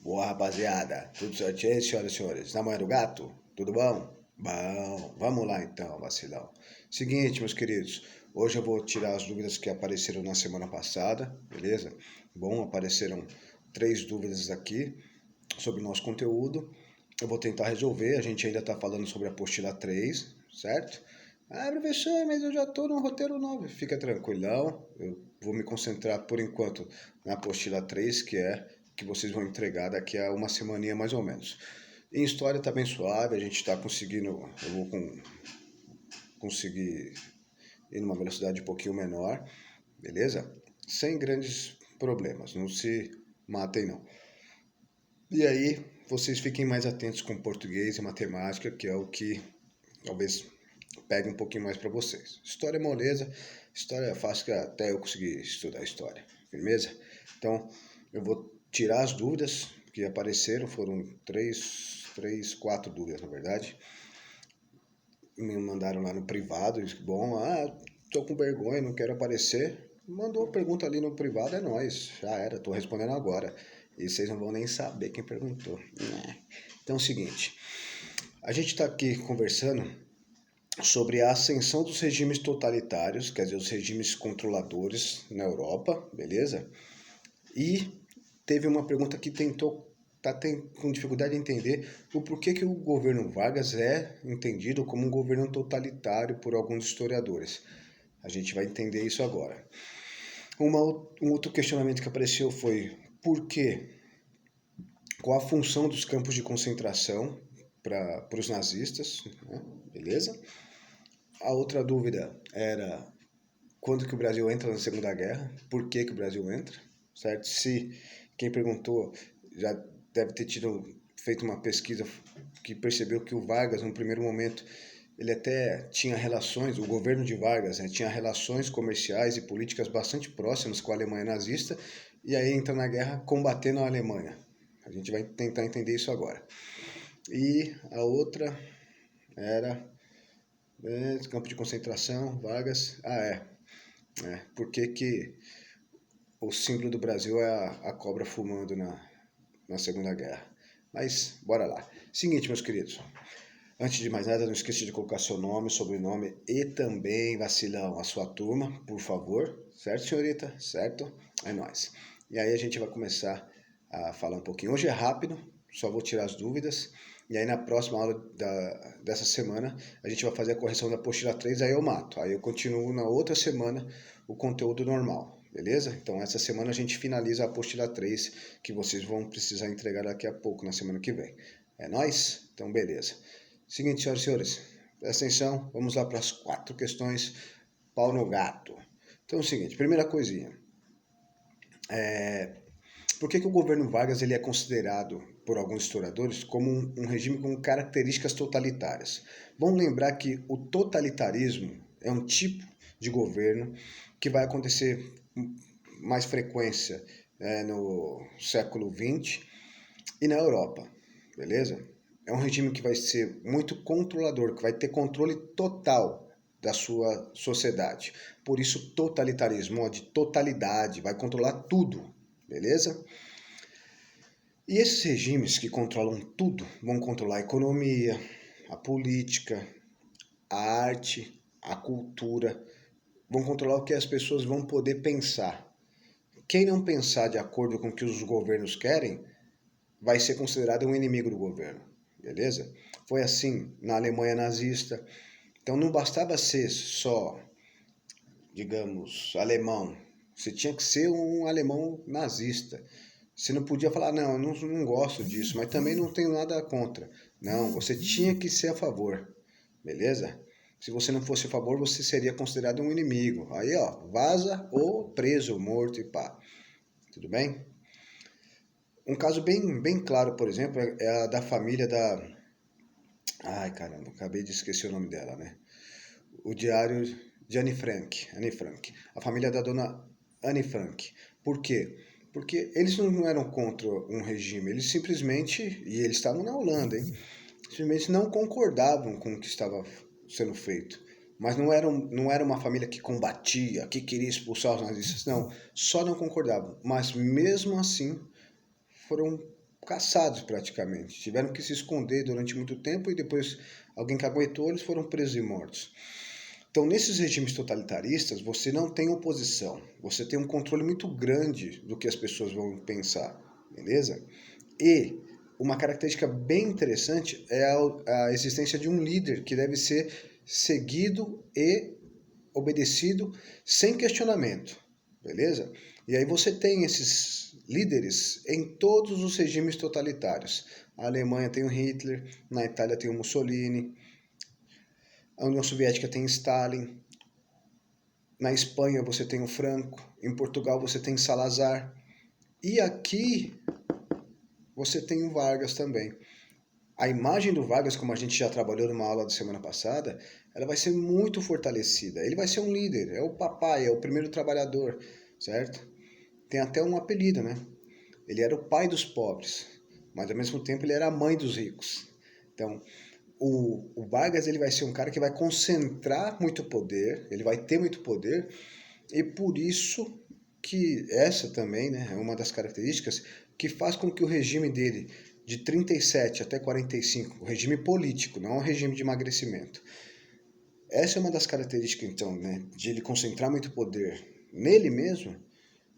Boa, rapaziada, tudo certinho, senhoras e senhores? Na manhã do gato? Tudo bom? Bom, vamos lá então, vacilão. Seguinte, meus queridos, hoje eu vou tirar as dúvidas que apareceram na semana passada, beleza? Bom, apareceram 3 dúvidas aqui sobre o nosso conteúdo. Eu vou tentar resolver, a gente ainda está falando sobre a apostila 3, certo? Ah, professor, mas eu já estou no roteiro 9. Fica tranquilão, eu vou me concentrar por enquanto na apostila 3, que vocês vão entregar daqui a uma semaninha mais ou menos. Em história tá bem suave, a gente está conseguindo, eu vou conseguir ir numa velocidade um pouquinho menor, beleza? Sem grandes problemas, não se matem não. E aí, vocês fiquem mais atentos com português e matemática, que é o que talvez pegue um pouquinho mais para vocês. História é moleza, história é fácil que até eu consegui estudar história, firmeza? Então, eu vou tirar as dúvidas que apareceram, foram quatro dúvidas na verdade. Me mandaram lá no privado, bom, tô com vergonha, não quero aparecer. Mandou a pergunta ali no privado, é nóis, já era, tô respondendo agora. E vocês não vão nem saber quem perguntou. Então é o seguinte, a gente está aqui conversando sobre a ascensão dos regimes totalitários, quer dizer, os regimes controladores na Europa, beleza? E teve uma pergunta que tá com dificuldade de entender o porquê que o governo Vargas é entendido como um governo totalitário por alguns historiadores. A gente vai entender isso agora. Um outro questionamento que apareceu foi por quê? Qual a função dos campos de concentração para os nazistas, né? Beleza? A outra dúvida era quando que o Brasil entra na Segunda Guerra, por que que o Brasil entra, certo? Se quem perguntou já deve ter feito uma pesquisa que percebeu que o Vargas, no primeiro momento, ele até tinha relações, o governo de Vargas, né, tinha relações comerciais e políticas bastante próximas com a Alemanha nazista, e aí entra na guerra combatendo a Alemanha. A gente vai tentar entender isso agora. E a outra era campo de concentração, Vargas. Por que o símbolo do Brasil é a cobra fumando na Segunda Guerra? Mas, bora lá. Seguinte, meus queridos. Antes de mais nada, não esqueça de colocar seu nome, sobrenome e também, vacilão, a sua turma, por favor. Certo, senhorita? Certo? É nóis. E aí a gente vai começar a falar um pouquinho. Hoje é rápido, só vou tirar as dúvidas. E aí na próxima aula dessa semana, a gente vai fazer a correção da apostila 3, aí eu mato. Aí eu continuo na outra semana o conteúdo normal, beleza? Então essa semana a gente finaliza a apostila 3, que vocês vão precisar entregar daqui a pouco, na semana que vem. É nóis? Então beleza. Seguinte, senhoras e senhores, presta atenção, vamos lá para as 4 questões pau no gato. Então é o seguinte, primeira coisinha. Por que o governo Vargas ele é considerado, por alguns historiadores, como um regime com características totalitárias? Vamos lembrar que o totalitarismo é um tipo de governo que vai acontecer com mais frequência no século XX e na Europa, beleza? É um regime que vai ser muito controlador, que vai ter controle total da sua sociedade. Por isso, totalitarismo, de totalidade, vai controlar tudo, beleza? E esses regimes que controlam tudo vão controlar a economia, a política, a arte, a cultura, vão controlar o que as pessoas vão poder pensar. Quem não pensar de acordo com o que os governos querem, vai ser considerado um inimigo do governo, beleza? Foi assim na Alemanha nazista. Então não bastava ser só, digamos, alemão. Você tinha que ser um alemão nazista. Você não podia falar, não, eu não gosto disso, mas também não tenho nada contra. Não, você tinha que ser a favor, beleza? Se você não fosse a favor, você seria considerado um inimigo. Aí, ó, vaza ou preso, morto e pá. Tudo bem? Um caso bem claro, por exemplo, é a da família da... Ai, caramba, acabei de esquecer o nome dela, né? O diário de Anne Frank. Anne Frank. A família da dona Anne Frank. Por quê? Porque eles não eram contra um regime, eles simplesmente, e eles estavam na Holanda, hein? Simplesmente não concordavam com o que estava sendo feito. Mas não era uma família que combatia, que queria expulsar os nazistas, não. Só não concordavam. Mas mesmo assim, foram caçados praticamente. Tiveram que se esconder durante muito tempo e depois alguém que aguentou, eles foram presos e mortos. Então, nesses regimes totalitaristas, você não tem oposição. Você tem um controle muito grande do que as pessoas vão pensar, beleza? E uma característica bem interessante é a existência de um líder que deve ser seguido e obedecido sem questionamento, beleza? E aí você tem esses líderes em todos os regimes totalitários. A Alemanha tem o Hitler, na Itália tem o Mussolini, a União Soviética tem Stalin, na Espanha você tem o Franco, em Portugal você tem Salazar, e aqui você tem o Vargas também. A imagem do Vargas, como a gente já trabalhou numa aula da semana passada, ela vai ser muito fortalecida. Ele vai ser um líder, é o papai, é o primeiro trabalhador, certo? Tem até um apelido, né? Ele era o pai dos pobres, mas ao mesmo tempo ele era a mãe dos ricos. Então, o Vargas ele vai ser um cara que vai concentrar muito poder, ele vai ter muito poder, e por isso que essa também, né, é uma das características que faz com que o regime dele de 37 até 45, o regime político, não o regime de emagrecimento. Essa é uma das características, então, né, de ele concentrar muito poder nele mesmo,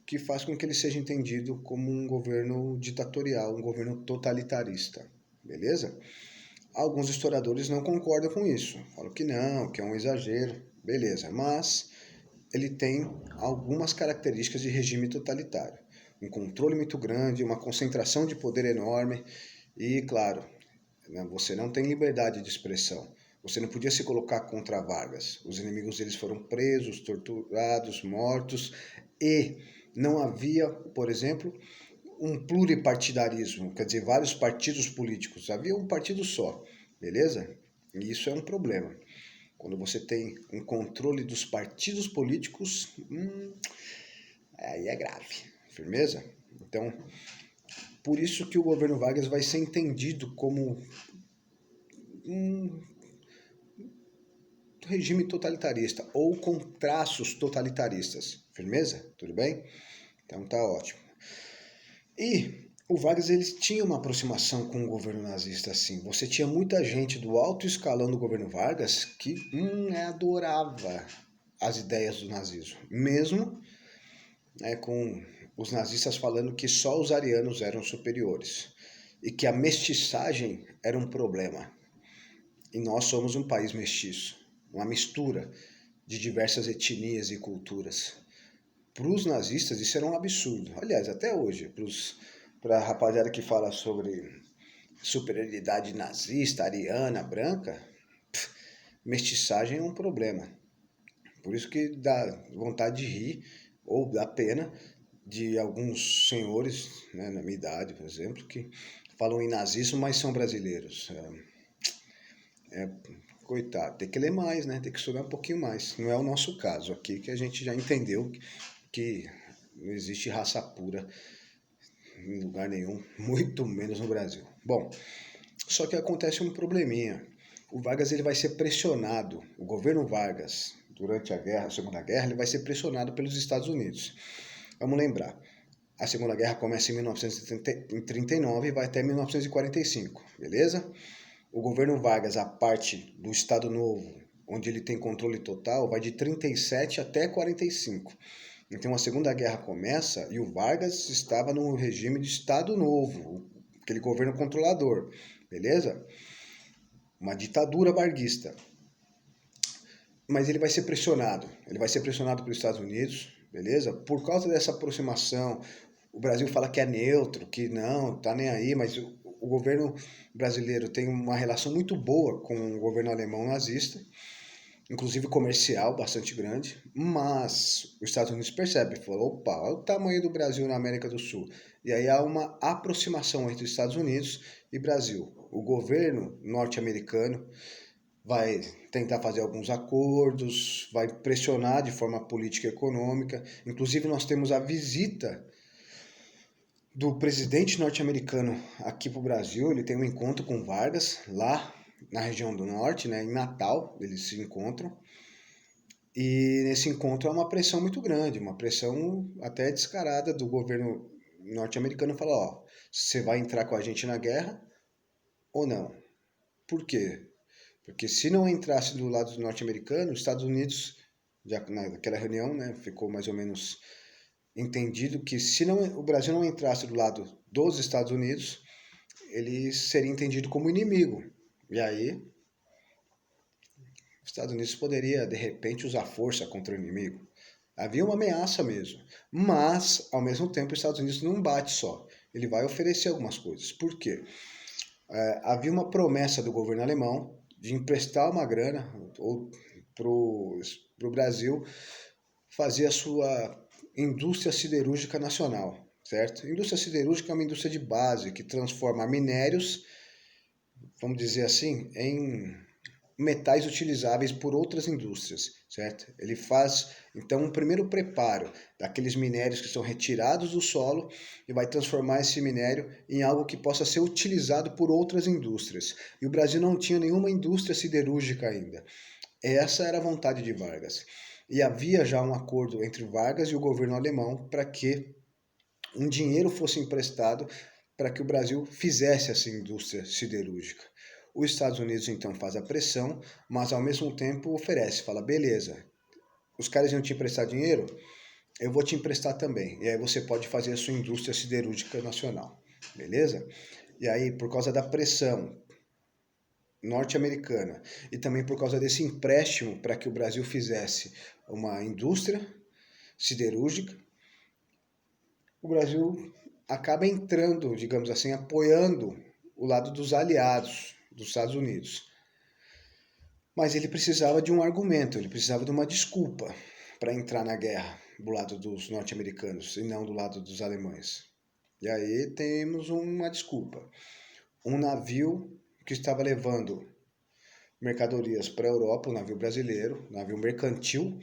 que faz com que ele seja entendido como um governo ditatorial, um governo totalitarista, beleza? Alguns historiadores não concordam com isso, falam que não, que é um exagero, beleza, mas ele tem algumas características de regime totalitário. Um controle muito grande, uma concentração de poder enorme e, claro, né, você não tem liberdade de expressão. Você não podia se colocar contra Vargas. Os inimigos deles foram presos, torturados, mortos e não havia, por exemplo, um pluripartidarismo, quer dizer, vários partidos políticos. Havia um partido só, beleza? E isso é um problema. Quando você tem um controle dos partidos políticos, aí é grave. Firmeza? Então, por isso que o governo Vargas vai ser entendido como um regime totalitarista ou com traços totalitaristas. Firmeza? Tudo bem? Então tá ótimo. E o Vargas ele tinha uma aproximação com o governo nazista assim. Você tinha muita gente do alto escalão do governo Vargas que adorava as ideias do nazismo, mesmo com os nazistas falando que só os arianos eram superiores e que a mestiçagem era um problema. E nós somos um país mestiço, uma mistura de diversas etnias e culturas. Para os nazistas isso era um absurdo. Aliás, até hoje, para a rapaziada que fala sobre superioridade nazista, ariana, branca, mestiçagem é um problema. Por isso que dá vontade de rir ou dá pena de alguns senhores, né, na minha idade, por exemplo, que falam em nazismo, mas são brasileiros. Coitado, tem que ler mais, né? Tem que estudar um pouquinho mais. Não é o nosso caso aqui, que a gente já entendeu que não existe raça pura em lugar nenhum, muito menos no Brasil. Bom, só que acontece um probleminha. O Vargas ele vai ser pressionado, o governo Vargas, durante a guerra, a Segunda Guerra, ele vai ser pressionado pelos Estados Unidos. Vamos lembrar, a Segunda Guerra começa em 1939 e vai até 1945, beleza? O governo Vargas, a parte do Estado Novo, onde ele tem controle total, vai de 37 até 45. Então a Segunda Guerra começa e o Vargas estava no regime de Estado Novo, aquele governo controlador, beleza? Uma ditadura varguista. Mas ele vai ser pressionado pelos Estados Unidos, beleza? Por causa dessa aproximação, o Brasil fala que é neutro, que não, tá nem aí, mas o governo brasileiro tem uma relação muito boa com o governo alemão nazista, inclusive comercial, bastante grande, mas os Estados Unidos percebem, falou, opa, olha o tamanho do Brasil na América do Sul. E aí há uma aproximação entre Estados Unidos e Brasil. O governo norte-americano vai tentar fazer alguns acordos, vai pressionar de forma política e econômica. Inclusive nós temos a visita do presidente norte-americano aqui para o Brasil. Ele tem um encontro com Vargas lá na região do norte, né, em Natal, eles se encontram. E nesse encontro há uma pressão muito grande, uma pressão até descarada do governo norte-americano. Falar, ó, Você vai entrar com a gente na guerra ou não? Por quê? Porque se não entrasse do lado dos norte-americanos, os Estados Unidos, já naquela reunião, né, ficou mais ou menos entendido que se não, o Brasil não entrasse do lado dos Estados Unidos, ele seria entendido como inimigo. E aí, os Estados Unidos poderia, de repente, usar força contra o inimigo. Havia uma ameaça mesmo. Mas, ao mesmo tempo, os Estados Unidos não bate só. Ele vai oferecer algumas coisas. Por quê? Havia uma promessa do governo alemão de emprestar uma grana para o Brasil fazer a sua indústria siderúrgica nacional, certo? Indústria siderúrgica é uma indústria de base que transforma minérios, vamos dizer assim, em metais utilizáveis por outras indústrias, certo? Ele faz, então, um primeiro preparo daqueles minérios que são retirados do solo e vai transformar esse minério em algo que possa ser utilizado por outras indústrias. E o Brasil não tinha nenhuma indústria siderúrgica ainda. Essa era a vontade de Vargas. E havia já um acordo entre Vargas e o governo alemão para que um dinheiro fosse emprestado para que o Brasil fizesse essa indústria siderúrgica. Os Estados Unidos então faz a pressão, mas ao mesmo tempo oferece, fala, beleza, os caras iam te emprestar dinheiro, eu vou te emprestar também. E aí você pode fazer a sua indústria siderúrgica nacional, beleza? E aí, por causa da pressão norte-americana e também por causa desse empréstimo para que o Brasil fizesse uma indústria siderúrgica, o Brasil acaba entrando, digamos assim, apoiando o lado dos aliados dos Estados Unidos. Mas ele precisava de um argumento, ele precisava de uma desculpa para entrar na guerra do lado dos norte-americanos e não do lado dos alemães. E aí temos uma desculpa. Um navio que estava levando mercadorias para a Europa, um navio brasileiro, um navio mercantil,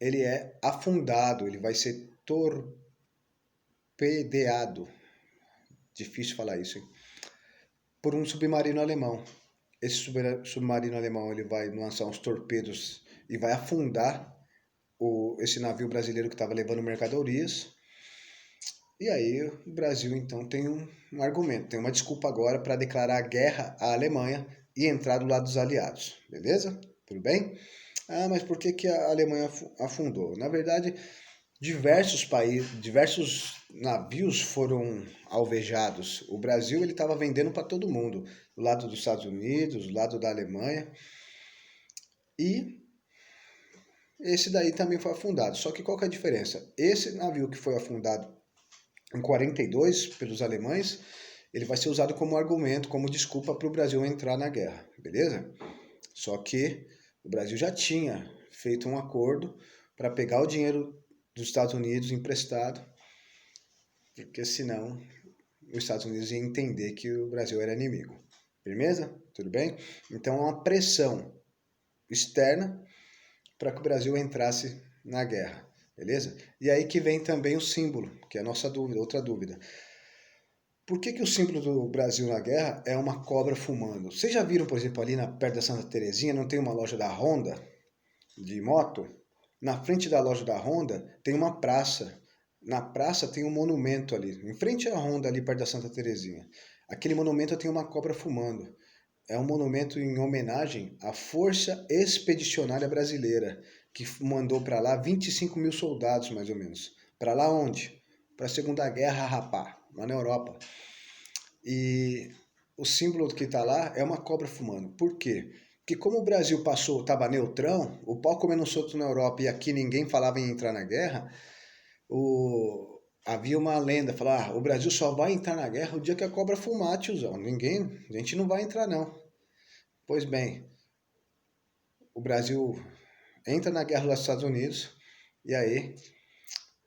ele é afundado, ele vai ser torpedeado, difícil falar isso, hein? Por um submarino alemão. Esse submarino alemão ele vai lançar uns torpedos e vai afundar esse navio brasileiro que estava levando mercadorias. E aí o Brasil então tem um argumento, tem uma desculpa agora para declarar guerra à Alemanha e entrar do lado dos aliados, beleza? Tudo bem? Ah, mas por que a Alemanha afundou? Na verdade, diversos navios foram alvejados. O Brasil ele estava vendendo para todo mundo, do lado dos Estados Unidos, do lado da Alemanha. E esse daí também foi afundado. Só que qual que é a diferença? Esse navio que foi afundado em 42 pelos alemães, ele vai ser usado como argumento, como desculpa para o Brasil entrar na guerra, beleza? Só que o Brasil já tinha feito um acordo para pegar o dinheiro dos Estados Unidos emprestado, porque senão os Estados Unidos iam entender que o Brasil era inimigo. Firmeza? Tudo bem? Então é uma pressão externa para que o Brasil entrasse na guerra. Beleza? E aí que vem também o símbolo, que é a nossa dúvida, outra dúvida. Por que o símbolo do Brasil na guerra é uma cobra fumando? Vocês já viram, por exemplo, ali perto da Santa Terezinha, não tem uma loja da Honda de moto? Na frente da loja da Honda tem uma praça. Na praça tem um monumento ali. Em frente à Honda, ali perto da Santa Terezinha. Aquele monumento tem uma cobra fumando. É um monumento em homenagem à Força Expedicionária Brasileira, que mandou para lá 25 mil soldados, mais ou menos. Para lá onde? Para a Segunda Guerra, rapá, lá na Europa. E o símbolo que está lá é uma cobra fumando. Por quê? Porque como o Brasil estava neutrão, o pau comendo solto na Europa e aqui ninguém falava em entrar na guerra, havia uma lenda, falar, o Brasil só vai entrar na guerra o dia que a cobra fumar, tiozão. A gente não vai entrar não. Pois bem, o Brasil entra na guerra dos Estados Unidos e aí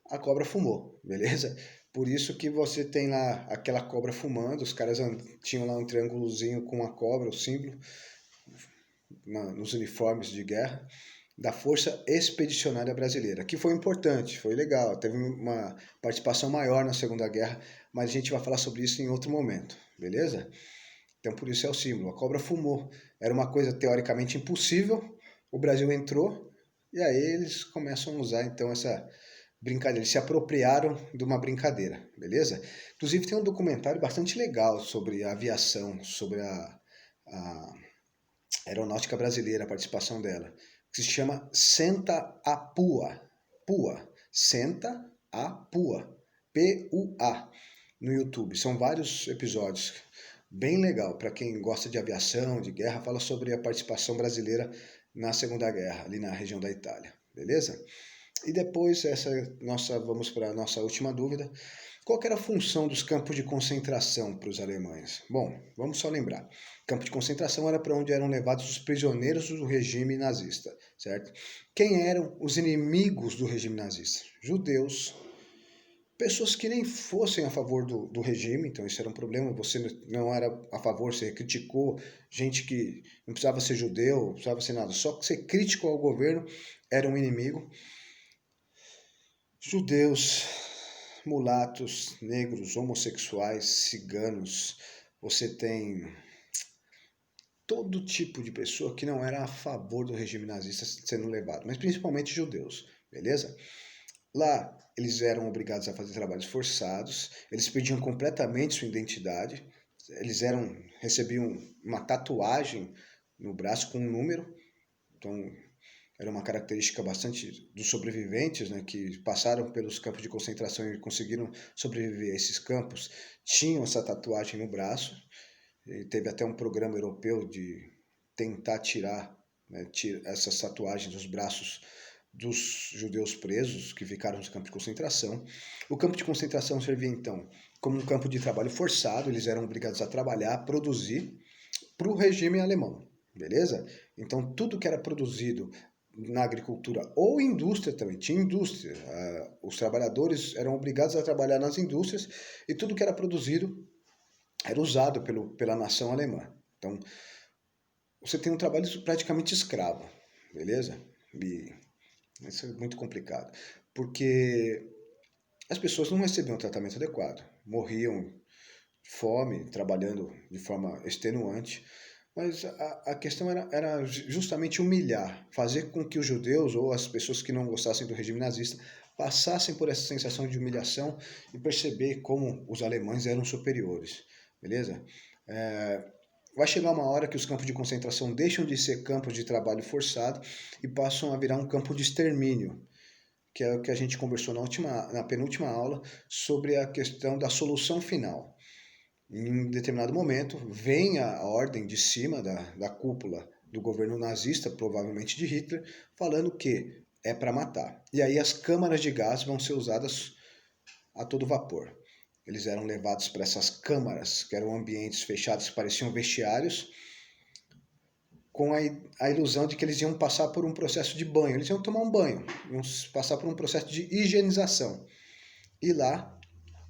a cobra fumou, beleza? Por isso que você tem lá aquela cobra fumando, os caras tinham lá um triângulozinho com uma cobra, o símbolo, nos uniformes de guerra da Força Expedicionária Brasileira, que foi importante, foi legal, teve uma participação maior na Segunda Guerra, mas a gente vai falar sobre isso em outro momento, beleza? Então por isso é o símbolo, a cobra fumou, era uma coisa teoricamente impossível, o Brasil entrou, e aí eles começam a usar então essa brincadeira, eles se apropriaram de uma brincadeira, beleza? Inclusive tem um documentário bastante legal sobre a aviação, sobre a aeronáutica brasileira, a participação dela, que se chama Senta a Pua, Pua, Senta a Pua, Pua, no YouTube. São vários episódios, bem legal para quem gosta de aviação, de guerra, fala sobre a participação brasileira na Segunda Guerra, ali na região da Itália, beleza? E depois, vamos para a nossa última dúvida. Qual era a função dos campos de concentração para os alemães? Bom, vamos só lembrar. Campo de concentração era para onde eram levados os prisioneiros do regime nazista, certo? Quem eram os inimigos do regime nazista? Judeus, pessoas que nem fossem a favor do regime, então isso era um problema, você não era a favor, você criticou gente que não precisava ser judeu, não precisava ser nada, só que ser crítico ao governo era um inimigo. Judeus, mulatos, negros, homossexuais, ciganos, você tem todo tipo de pessoa que não era a favor do regime nazista sendo levado, mas principalmente judeus, beleza? Lá eles eram obrigados a fazer trabalhos forçados, eles perdiam completamente sua identidade, eles recebiam uma tatuagem no braço com um número, então era uma característica bastante dos sobreviventes, né, que passaram pelos campos de concentração e conseguiram sobreviver a esses campos, tinham essa tatuagem no braço. E teve até um programa europeu de tentar tirar, né, essas tatuagens dos braços dos judeus presos que ficaram nos campos de concentração. O campo de concentração servia então como um campo de trabalho forçado, eles eram obrigados a trabalhar, produzir para o regime alemão, beleza? Então tudo que era produzido na agricultura ou indústria também, tinha indústria, os trabalhadores eram obrigados a trabalhar nas indústrias e tudo que era produzido era usado pela nação alemã. Então, você tem um trabalho praticamente escravo, beleza? E isso é muito complicado, porque as pessoas não recebiam tratamento adequado, morriam de fome, trabalhando de forma extenuante, mas a questão era justamente humilhar, fazer com que os judeus ou as pessoas que não gostassem do regime nazista passassem por essa sensação de humilhação e perceber como os alemães eram superiores, beleza? Vai chegar uma hora que os campos de concentração deixam de ser campos de trabalho forçado e passam a virar um campo de extermínio, que é o que a gente conversou na penúltima aula sobre a questão da solução final. Em determinado momento, vem a ordem de cima da cúpula do governo nazista, provavelmente de Hitler, falando que é para matar. E aí as câmaras de gás vão ser usadas a todo vapor. Eles eram levados para essas câmaras, que eram ambientes fechados que pareciam vestiários, com a ilusão de que eles iam passar por um processo de banho. Eles iam tomar um banho, iam passar por um processo de higienização. E lá,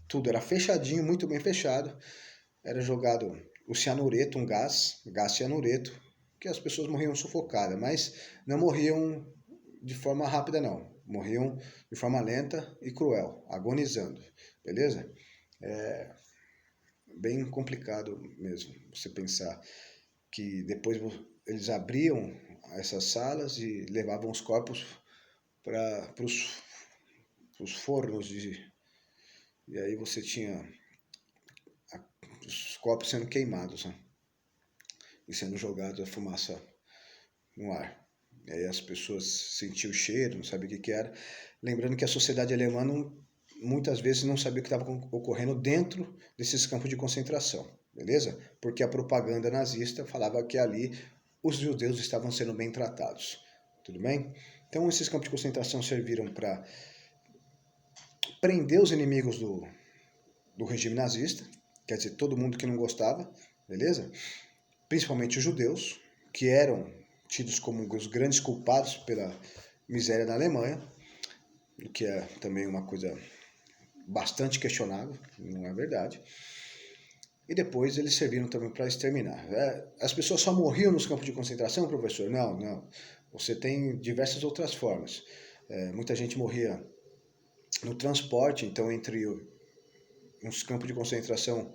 tudo era fechadinho, muito bem fechado. Era jogado o cianureto, um gás cianureto, que as pessoas morriam sufocadas, mas não morriam de forma rápida não, morriam de forma lenta e cruel, agonizando, beleza? É bem complicado mesmo você pensar que depois eles abriam essas salas e levavam os corpos para os fornos e aí você tinha os corpos sendo queimados, né? E sendo jogados a fumaça no ar. E aí as pessoas sentiam o cheiro, não sabiam o que era. Lembrando que a sociedade alemã muitas vezes não sabia o que estava ocorrendo dentro desses campos de concentração, beleza? Porque a propaganda nazista falava que ali os judeus estavam sendo bem tratados, tudo bem? Então esses campos de concentração serviram para prender os inimigos do regime nazista, quer dizer, todo mundo que não gostava, beleza? Principalmente os judeus, que eram tidos como os grandes culpados pela miséria da Alemanha, o que é também uma coisa bastante questionável, não é verdade. E depois eles serviram também para exterminar. As pessoas só morriam nos campos de concentração, professor? Não, não. Você tem diversas outras formas. Muita gente morria no transporte, então entre uns campos de concentração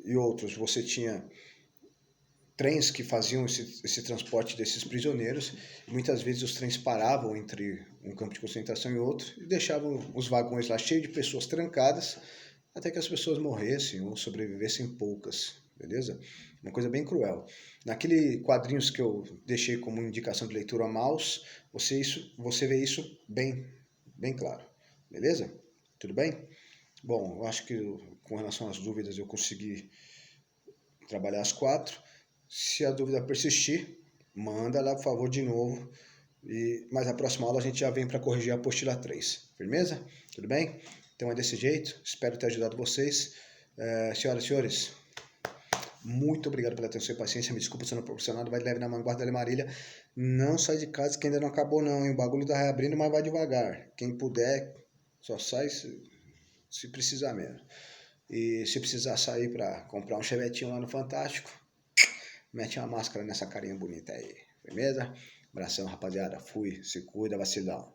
e outros você tinha trens que faziam esse transporte desses prisioneiros. Muitas vezes os trens paravam entre um campo de concentração e outro e deixavam os vagões lá cheios de pessoas trancadas até que as pessoas morressem ou sobrevivessem poucas, beleza? Uma coisa bem cruel. Naquele quadrinhos que eu deixei como indicação de leitura a mouse, você vê isso bem claro, beleza? Tudo bem? Bom, eu acho que com relação às dúvidas eu consegui trabalhar as 4. Se a dúvida persistir, manda lá, por favor, de novo. Mas na próxima aula a gente já vem para corrigir a apostila 3. Firmeza? Tudo bem? Então é desse jeito. Espero ter ajudado vocês. Senhoras e senhores, muito obrigado pela atenção e paciência. Me desculpa se eu não proporcionado. Vai leve na manguarda da Marília. Não sai de casa que ainda não acabou não, hein? O bagulho tá reabrindo, mas vai devagar. Quem puder, só sai se precisar mesmo. E se precisar sair para comprar um chevetinho lá no Fantástico, mete uma máscara nessa carinha bonita aí, beleza? Abração, rapaziada. Fui, se cuida, vacilão.